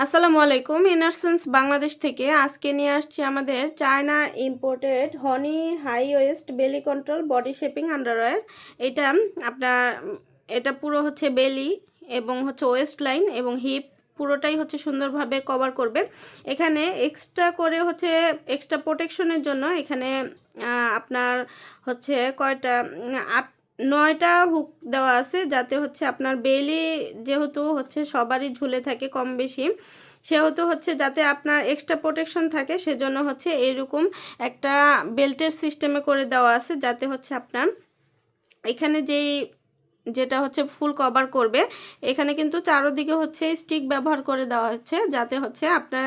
আসসালামু আলাইকুম। ইনারসেন্স বাংলাদেশ থেকে আজকে নিয়ে আসছি আমাদের চায়না ইম্পোর্টেড হনি হাই ওয়েস্ট বেলি কন্ট্রোল বডি শেপিং আন্ডারওয়্যার। এটা আপনার এটা পুরো হচ্ছে বেলি এবং হচ্ছে ওয়েস্ট লাইন এবং হিপ পুরোটাই হচ্ছে সুন্দরভাবে কভার করবে। এখানে এক্সট্রা করে হচ্ছে এক্সট্রা প্রোটেকশনের জন্য এখানে আপনার হচ্ছে কয়টা 9টা হুক দেওয়া আছে, যাতে হচ্ছে আপনার বেলি যেহেতু হচ্ছে সবারই ঝুলে থাকে কম বেশি, সেহেতু হচ্ছে যাতে আপনার এক্সট্রা প্রোটেকশন থাকে, সেজন্য হচ্ছে এরকম একটা বেল্টের সিস্টেমে করে দেওয়া আছে, যাতে হচ্ছে আপনার এখানে যেটা হচ্ছে ফুল কভার করবে। এখানে কিন্তু চারোদিকে হচ্ছে স্টিক ব্যবহার করে দেওয়া হচ্ছে, যাতে হচ্ছে আপনার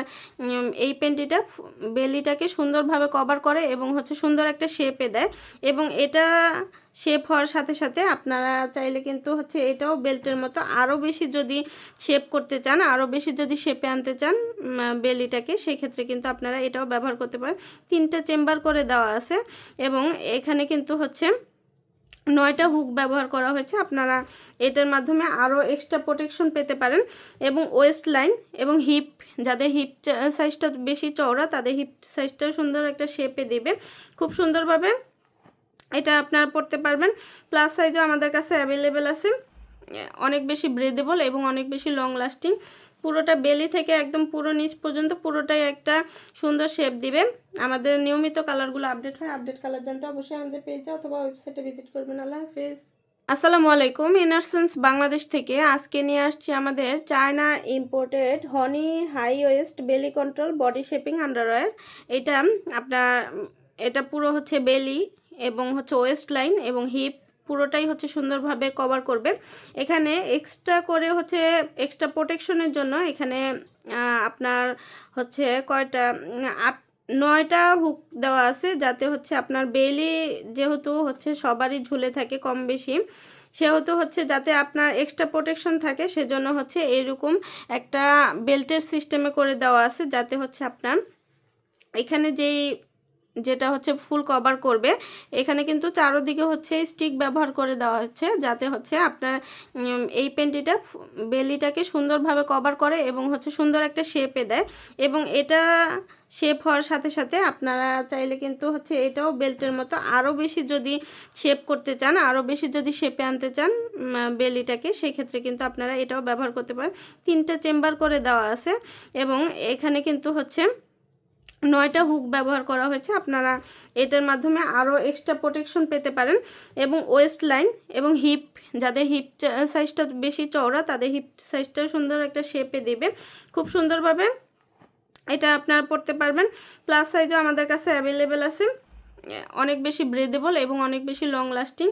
এই পেন্টিটা বেলিটাকে সুন্দরভাবে কভার করে এবং হচ্ছে সুন্দর একটা শেপে দেয়। এবং এটা শেপ হওয়ার সাথে সাথে আপনারা চাইলে কিন্তু হচ্ছে এটাও বেল্টের মতো আরও বেশি যদি শেপ করতে চান, আরও বেশি যদি শেপে আনতে চান বেলিটাকে, সেক্ষেত্রে কিন্তু আপনারা এটাও ব্যবহার করতে পারেন। 3টা চেম্বার করে দেওয়া আছে এবং এখানে কিন্তু হচ্ছে 9টা হুক ব্যবহার করা হয়েছে। আপনারা এটার মাধ্যমে আরও এক্সট্রা প্রোটেকশন পেতে পারেন। এবং ওয়েস্ট লাইন এবং হিপ, যাদের হিপ সাইজটা বেশি চওড়া তাদের হিপ সাইজটাও সুন্দর একটা শেপে দেবে। খুব সুন্দরভাবে এটা আপনারা পরতে পারবেন। প্লাস সাইজও আমাদের কাছে অ্যাভেলেবেল আছে, অনেক বেশি ব্রেদেবল এবং অনেক বেশি লং লাস্টিং। পুরোটা বেলি থেকে একদম পুরো নিচ পর্যন্ত পুরোটাই একটা সুন্দর শেপ দিবে। আমাদের নিয়মিত কালারগুলো আপডেট হয়। আপডেট কালার জানতে অবশ্যই আমাদের পেজে অথবা ওয়েবসাইটে ভিজিট করবেন। আল্লাহ হাফেজ। আসসালামু আলাইকুম। ইনারসেন্স বাংলাদেশ থেকে আজকে নিয়ে আসছি আমাদের চায়না ইম্পোর্টেড হনি হাই ওয়েস্ট বেলি কন্ট্রোল বডি শেপিং আন্ডারওয়্যার। এটা আপনার এটা পুরো হচ্ছে বেলি এবং হচ্ছে ওয়েস্ট লাইন এবং হিপ পুরোটাই হচ্ছে সুন্দরভাবে কভার করবে। এখানে এক্সট্রা করে হচ্ছে এক্সট্রা প্রোটেকশনের জন্য এখানে আপনার হচ্ছে কয়টা 9টা হুক দেওয়া আছে, যাতে হচ্ছে আপনার বেলি যেহেতু হচ্ছে সবারই ঝুলে থাকে কম বেশি, সেহেতু হচ্ছে যাতে আপনার এক্সট্রা প্রোটেকশন থাকে, সেজন্য হচ্ছে এরকম একটা বেল্টের সিস্টেমে করে দেওয়া আছে, যাতে হচ্ছে আপনার এখানে যেটা হচ্ছে ফুল কভার করবে। এখানে কিন্তু চারোদিকে হচ্ছে স্টিক ব্যবহার করে দেওয়া হচ্ছে, যাতে হচ্ছে আপনার এই পেন্টিটা বেলিটাকে সুন্দরভাবে কভার করে এবং হচ্ছে সুন্দর একটা শেপে দেয়। এবং এটা শেপ হওয়ার সাথে সাথে আপনারা চাইলে কিন্তু হচ্ছে এটাও বেল্টের মতো আরও বেশি যদি শেপ করতে চান, আরও বেশি যদি শেপে আনতে চান বেলিটাকে, সেক্ষেত্রে কিন্তু আপনারা এটাও ব্যবহার করতে পারেন। 3টা চেম্বার করে দেওয়া আছে এবং এখানে কিন্তু হচ্ছে 9টা হুক ব্যবহার করা হয়েছে। আপনারা এটার মাধ্যমে আরও এক্সট্রা প্রোটেকশন পেতে পারেন। এবং ওয়েস্ট লাইন এবং হিপ, যাদের হিপ সাইজটা বেশি চওড়া তাদের হিপ সাইজটাও সুন্দর একটা শেপে দেবে। খুব সুন্দরভাবে এটা আপনারা পরতে পারবেন। প্লাস সাইজও আমাদের কাছে অ্যাভেলেবেল আছে, অনেক বেশি ব্রেদেবল এবং অনেক বেশি লং লাস্টিং।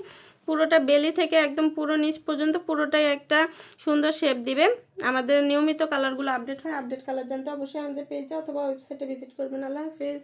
পুরোটা বেলি থেকে একদম পুরো নিচ পর্যন্ত পুরোটাই একটা সুন্দর শেপ দিবে। আমাদের নিয়মিত কালারগুলো আপডেট হয়। আপডেট কালার জানতে অবশ্যই আমাদের পেজে অথবা ওয়েবসাইটে ভিজিট করবেন। আল্লাহ হাফেজ।